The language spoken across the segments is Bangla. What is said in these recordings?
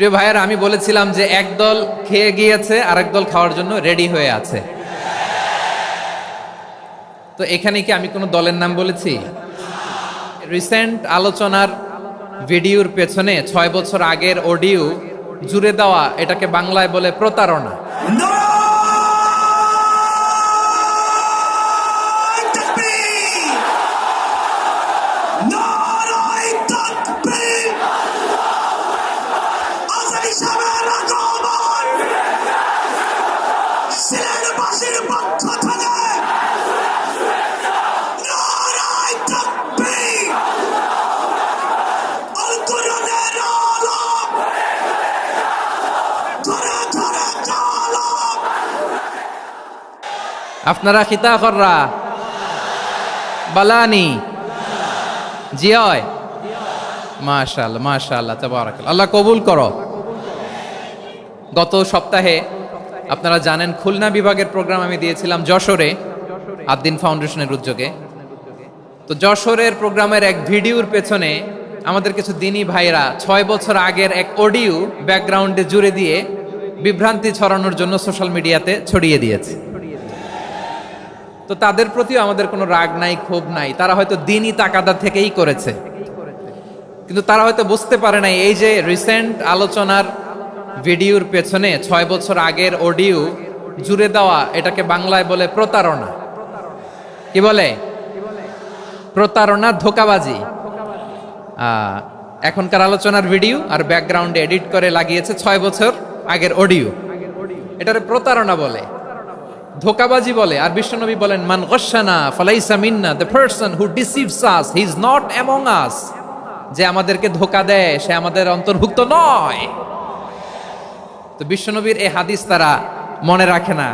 প্রিয় ভাইয়েরা, আমি বলেছিলাম যে একদল খেয়ে গিয়েছে আর একদল খাওয়ার জন্য রেডি হয়ে আছে। তো এখানে কি আমি কোনো দলের নাম বলেছি? রিসেন্ট আলোচনার ভিডিওর পেছনে 6 বছর আগের অডিও জুড়ে দেওয়া, এটাকে বাংলায় বলে প্রতারণা। আপনারা খিতা কররা বালানি জিয় মাশাআল্লাহ মাশাআল্লাহ তাবারাকাল্লাহ, আল্লাহ কবুল করো। গত সপ্তাহে আপনারা জানেন খুলনা বিভাগের প্রোগ্রাম আমি দিয়েছিলাম যশোরে আদ্দিন ফাউন্ডেশনের উদ্যোগে। তো যশোরের প্রোগ্রামের এক ভিডিওর পেছনে আমাদের কিছু দিনী ভাইরা 6 বছর আগের এক অডিও ব্যাকগ্রাউন্ডে জুড়ে দিয়ে বিভ্রান্তি ছড়ানোর জন্য সোশ্যাল মিডিয়াতে ছড়িয়ে দিয়েছে। তো তাদের প্রতিও আমাদের কোনো রাগ নাই, ক্ষোভ নাই। তারা হয়তো দিনই তাকাদা থেকেই করেছে, কিন্তু তারা হয়তো বুঝতে পারে নাই এই যে রিসেন্ট আলোচনার ভিডিওর পেছনে 6 বছর আগের অডিও জুড়ে দেওয়া, এটাকে বাংলায় বলে প্রতারণা। কি বলে? প্রতারণা, ধোঁকাবাজি। এখনকার আলোচনার ভিডিও আর ব্যাকগ্রাউন্ডে এডিট করে লাগিয়েছে 6 বছর আগের অডিও। এটারে প্রতারণা বলে, ধোঁকাবাজি বলে। আর বিশ্বনবী বলেন, মান গশানা ফালাইসা মিন্না, the person who deceives us he is not among us. যে আমাদেরকে ধোঁকা দেয় সে আমাদের অন্তর্ভুক্ত নয়। তো বিশ্বনবীর এই হাদিস তারা মনে রাখে না।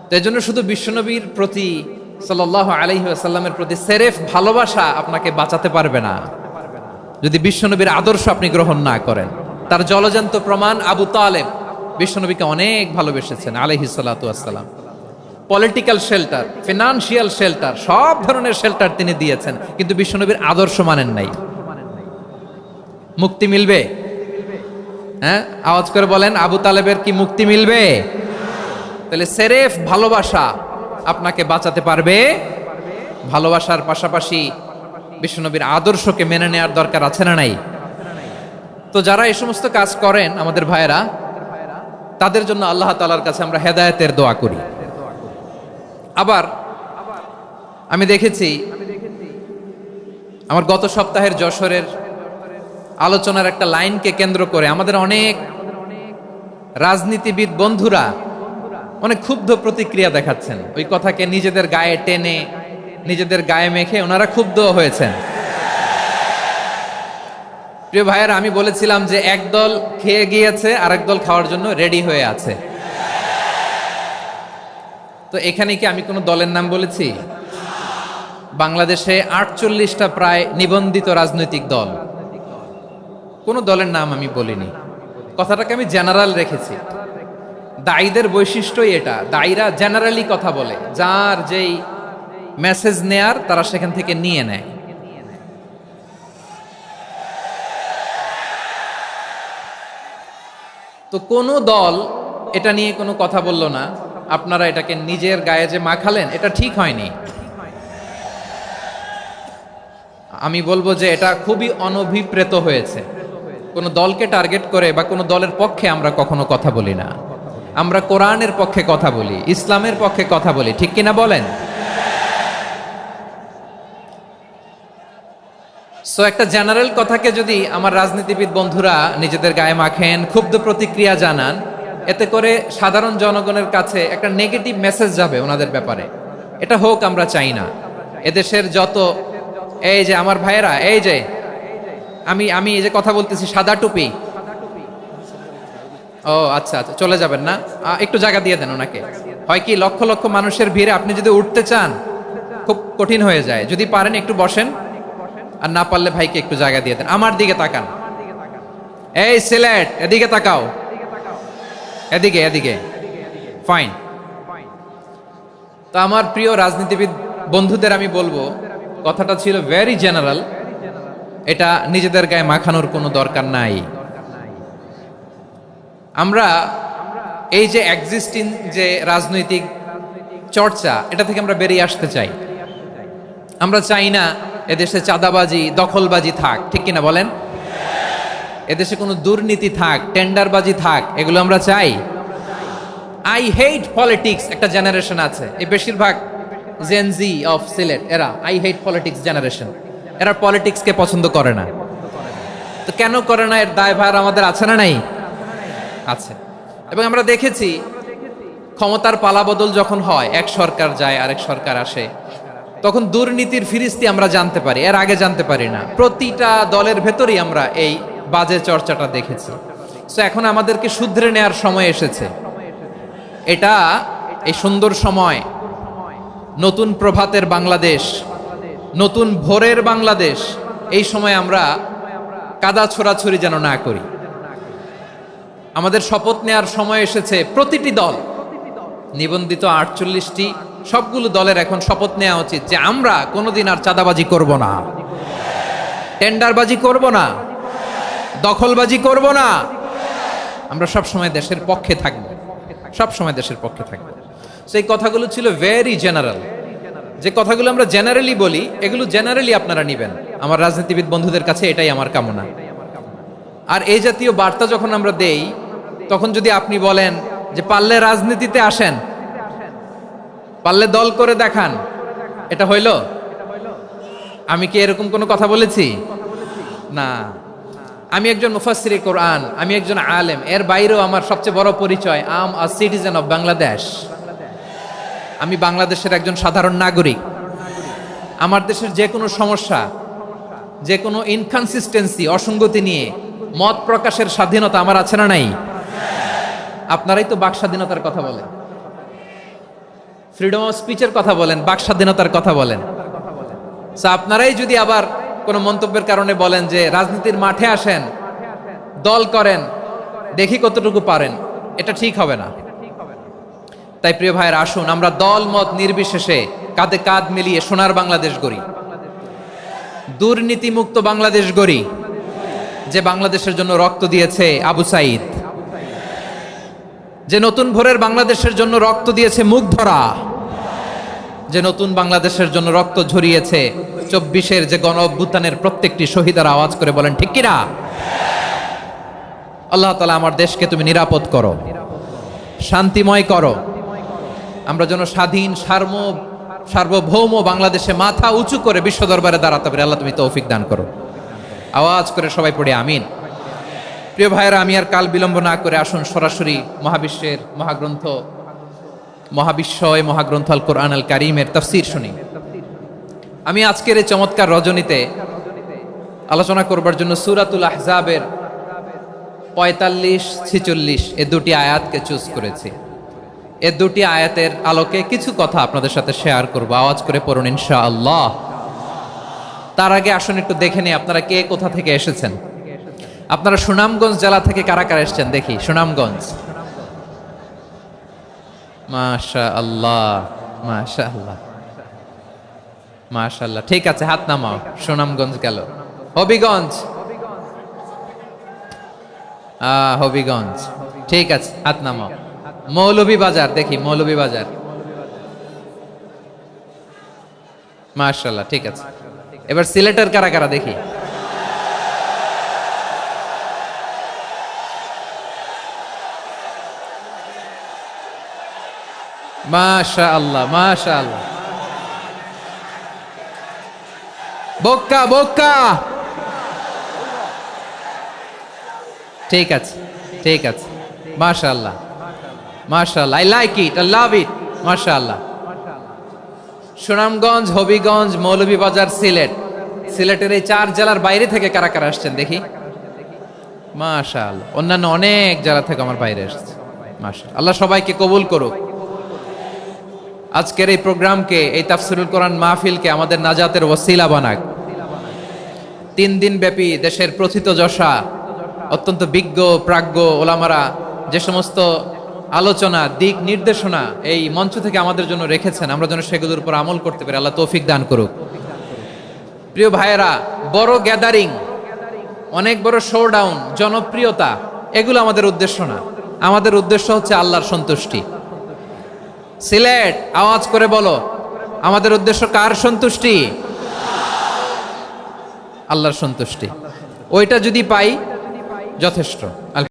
তো এই জন্য শুধু বিশ্বনবীর প্রতি সাল্লাল্লাহু আলাইহি ওয়াসাল্লামের প্রতি সেরেফ ভালোবাসা আপনাকে বাঁচাতে পারবে না যদি বিশ্বনবীর আদর্শ আপনি গ্রহণ না করেন। তার জলজান্ত প্রমাণ, আবু তালেব বিশ্বনবীকে অনেক ভালোবেসেছেন আলাইহিস সালাতু ওয়াসসালাম। পলিটিক্যাল শেল্টার, ফিনান্সিয়াল শেল্টার, সব ধরনের শেল্টার তিনি দিয়েছেন, কিন্তু বিশ্বনবীর আদর্শ মানেন নাই। মুক্তি মিলবে? হ্যাঁ, আওয়াজ করে বলেন, আবু তালেবের কি মুক্তি মিলবে? তাহলে সেরেফ ভালোবাসা আপনাকে বাঁচাতে পারবে। ভালোবাসার পাশাপাশি বিশ্বনবীর আদর্শকে মেনে নেওয়ার দরকার আছে না নাই? তো যারা এই সমস্ত কাজ করেন আমাদের ভাইয়েরা, তাদের জন্য আল্লাহ তাআলার কাছে আমরা হেদায়েতের দোয়া করি। আবার আমি দেখেছি আমার গত সপ্তাহের যশোরের আলোচনার একটা লাইনকে কেন্দ্র করে আমাদের অনেক রাজনীতিবিদ বন্ধুরা অনেক ক্ষুব্ধ প্রতিক্রিয়া দেখাচ্ছেন। ওই কথাকে নিজেদের গায়ে টেনে, নিজেদের গায়ে মেখে ওনারা ক্ষুব্ধ হয়েছেন। প্রিয় ভাইয়েরা, আমি বলেছিলাম যে একদল খেয়ে গিয়েছে আর একদল খাওয়ার জন্য রেডি হয়ে আছে। তো এখানে কি আমি কোনো দলের নাম বলেছি? বাংলাদেশে 48টা প্রায় নিবন্ধিত রাজনৈতিক দল, কোনো দলের নাম আমি বলিনি। কথাটাকে আমি জেনারেল রেখেছি। দায়ীদের বৈশিষ্ট্যই এটা, দায়ীরা জেনারেলি কথা বলে, যার যেই মেসেজ নেয়ার তারা সেখান থেকে নিয়ে নেয়। তো কোনো দল এটা নিয়ে কোনো কথা বলল না। আপনারা এটাকে নিজের গায়ে যে মাখালেন, এটা ঠিক হয়নি। আমি বলবো যে এটা খুবই অনভিপ্রেত হয়েছে। কোনো দলকে টার্গেট করে বা কোনো দলের পক্ষে আমরা কখনো কথা বলি না। আমরা কোরআনের পক্ষে কথা বলি, ইসলামের পক্ষে কথা বলি, ঠিক কিনা বলেন? সো একটা জেনারেল কথাকে যদি আমার রাজনীতিবিদ বন্ধুরা নিজেদের গায়ে মাখেন, ক্ষুব্ধ প্রতিক্রিয়া জানান, এতে করে সাধারণ জনগণের কাছে একটা নেগেটিভ মেসেজ যাবে ওনাদের ব্যাপারে। এটা হোক আমরা চাই না। এদেশের যত এই যে আমার ভাইয়েরা, এই যে আমি এই যে কথা বলতেছি, সাদা টুপি, ও আচ্ছা আচ্ছা, চলে যাবেন না, একটু জায়গা দিয়ে দেন ওনাকে। হয় কি, লক্ষ লক্ষ মানুষের ভিড়ে আপনি যদি উঠতে চান খুব কঠিন হয়ে যায়। যদি পারেন একটু বসেন, আর না পারলে ভাইকে একটু জায়গা দিয়ে দেন। আমার দিকে তাকান, এই সিলেট, এদিকে তাকাও, এদিকে এদিকে, ফাইন। তো আমার প্রিয় রাজনীতিবিদ বন্ধুদের আমি বলবো, কথাটা ছিল ভেরি জেনারেল, এটা নিজেদের গায়ে মাখানোর কোনো দরকার নাই। আমরা এই যে এক্সিস্টিং যে রাজনৈতিক চর্চা, এটা থেকে আমরা বেরিয়ে আসতে চাই। আমরা চাই না এদেশে চাঁদাবাজি, দখলবাজি থাক, ঠিক কিনা বলেন? এদেশে কোনো দুর্নীতি থাক, টেন্ডারবাজি থাক, এগুলো আমরা চাই। আই হেট পলিটিক্স একটা জেনারেশন আছে, এই বেশিরভাগ জেনজি অফ সিলেট, এরা আই হেট পলিটিক্স জেনারেশন, এরা পলিটিক্সকে পছন্দ করে না। তো কেন করে না, এর দায়ভার আমাদের আছে না নাই? আছে। এবং আমরা দেখেছি ক্ষমতার পালাবদল যখন হয়, এক সরকার যায় আরেক সরকার আসে, তখন দুর্নীতির ফিরিস্তি আমরা জানতে পারি, এর আগে জানতে পারি না। প্রতিটা দলের ভেতরেই আমরা এই বাজে চর্চাটা দেখেছি। সো এখন আমাদেরকে শুধরে নেওয়ার সময় এসেছে। এটা এই সুন্দর সময়, নতুন প্রভাতের বাংলাদেশ, নতুন ভোরের বাংলাদেশ, এই সময় আমরা কাদা ছোড়াছুরি যেন না করি। আমাদের শপথ নেওয়ার সময় এসেছে। প্রতিটি দল, নিবন্ধিত 48টি, সবগুলো দলের এখন শপথ নেওয়া উচিত যে আমরা কোনোদিন আর চাঁদাবাজি করব না, টেন্ডারবাজি করব না, দখলবাজি করব না। আমরা সবসময় দেশের পক্ষে থাকব, সবসময় দেশের পক্ষে থাকব। সেই কথাগুলো ছিল ভেরি জেনারেল। যে কথাগুলো আমরা জেনারেলি বলি, এগুলো জেনারেলি আপনারা নিবেন। আমার রাজনীতিবিদ বন্ধুদের কাছে এটাই আমার কামনা। আর এই জাতীয় বার্তা যখন আমরা দেই, তখন যদি আপনি বলেন যে পারলে রাজনীতিতে আসেন, পারলে দল করে দেখান, এটা হইল? আমি কি এরকম কোনো কথা বলেছি? না। আমি একজন মুফাসসিরে কোরআন, আমি একজন আলেম, এর বাইরেও আমার সবচেয়ে বড় পরিচয় আম আ সিটিজেন অফ বাংলাদেশ। আমি বাংলাদেশের একজন সাধারণ নাগরিক। আমার দেশের যে কোনো সমস্যা, যে কোনো ইনকনসিস্টেন্সি, অসঙ্গতি নিয়ে মত প্রকাশের স্বাধীনতা আমার আছে না নাই? আপনারাই তো বাক স্বাধীনতার কথা বলেন, ফ্রিডম অফ স্পিচের কথা বলেন, বাক স্বাধীনতার কথা বলেন। আপনারাই যদি আবার কোনো মন্তব্যের কারণে বলেন যে রাজনীতির মাঠে আসেন, দল করেন, দেখি কতটুকু পারেন, এটা ঠিক হবে না। তাই প্রিয় ভাইয়ের, আসুন আমরা দল মত নির্বিশেষে কাঁধে কাঁধ মিলিয়ে সোনার বাংলাদেশ গড়ি, দুর্নীতিমুক্ত বাংলাদেশ গড়ি। যে বাংলাদেশের জন্য রক্ত দিয়েছে আবু সাইদ, যে নতুন ভোরের বাংলাদেশের জন্য রক্ত দিয়েছে মুগ্ধরা, যে নতুন বাংলাদেশের জন্য রক্ত ঝরিয়েছে 24-এর যে গণ অভ্যুত্থানের প্রত্যেকটি শহীদের আওয়াজ করে বলেন ঠিক কিনা? আল্লাহ তাআলা আমার দেশকে তুমি নিরাপদ করো, শান্তিময় করো। আমরা যেন স্বাধীন সার্বভৌম বাংলাদেশে মাথা উঁচু করে বিশ্ব দরবারে দাঁড়াতে পারি। আল্লাহ তুমি তৌফিক দান করো। আওয়াজ করে সবাই পড়ে আমিন। প্রিয় ভাইয়েরা, আমি আর কাল বিলম্ব না করে আসুন সরাসরি মহাবিশ্বের মহাগ্রন্থ, মহাগ্রন্থ আল কোরআন আল কারীমের তাফসীর শুনি। আমি আজকের এই চমৎকার রজনীতে আলোচনা করবার জন্য সূরাতুল আহজাবের 45-46 এই দুটি আয়াতকে চুজ করেছি। এই দুটি আয়াতের আলোকে কিছু কথা আপনাদের সাথে শেয়ার করব। আওয়াজ করে পড়ুন ইনশাআল্লাহ। তার আগে আসুন একটু দেখে নিই আপনারা কে কোথা থেকে এসেছেন। আপনারা সুনামগঞ্জ জেলা থেকে কারা কারা এসেছেন দেখি। সুনামগঞ্জ, মাশাআল্লাহ মাশাআল্লাহ মাশাআল্লাহ, ঠিক আছে, হাত নামাও। সুনামগঞ্জ গেল। হবিগঞ্জ, হবিগঞ্জ, ঠিক আছে, হাত নামাও। মৌলভীবাজার, দেখি মৌলভীবাজার, মাশাআল্লাহ, ঠিক আছে। এবার সিলেটের কারা কারা দেখি। মাশাআল্লাহ মাশাআল্লাহ। বক্কা বক্কা, ঠিক আছে ঠিক আছে, মাশাআল্লাহ মাশাআল্লাহ, I like it, I love it, মাশাআল্লাহ। সুনামগঞ্জ, হবিগঞ্জ, মৌলভীবাজার, সিলেট। সিলেটের এই 4 জেলার বাইরে থেকে কারা কারা আসছেন দেখি। মাশাআল্লাহ, অন্যান্য অনেক জেলা থেকে আমার বাইরে এসেছে। মাশাআল্লাহ, আল্লাহ সবাইকে কবুল করুক। আজকের এই প্রোগ্রামকে, এই তাফসীরুল কোরআন মাহফিলকে আমাদের নাজাতের ওসিলা বানাক। 3 দিন ব্যাপী দেশের প্রথিতযশা অত্যন্ত বিজ্ঞ প্রাজ্ঞ ওলামারা যে সমস্ত আলোচনা, দিক নির্দেশনা এই মঞ্চ থেকে আমাদের জন্য রেখেছেন, আমরা যেন সেগুলোর উপর আমল করতে পারি। আল্লাহ তৌফিক দান করুক। প্রিয় ভাইয়েরা, বড় গ্যাদারিং, অনেক বড় শোডাউন, জনপ্রিয়তা, এগুলো আমাদের উদ্দেশ্য না। আমাদের উদ্দেশ্য হচ্ছে আল্লাহর সন্তুষ্টি। সিলেট আওয়াজ করে বলো, আমাদের উদ্দেশ্য কার সন্তুষ্টি? আল্লাহর সন্তুষ্টি। ওইটা যদি পাই যথেষ্ট।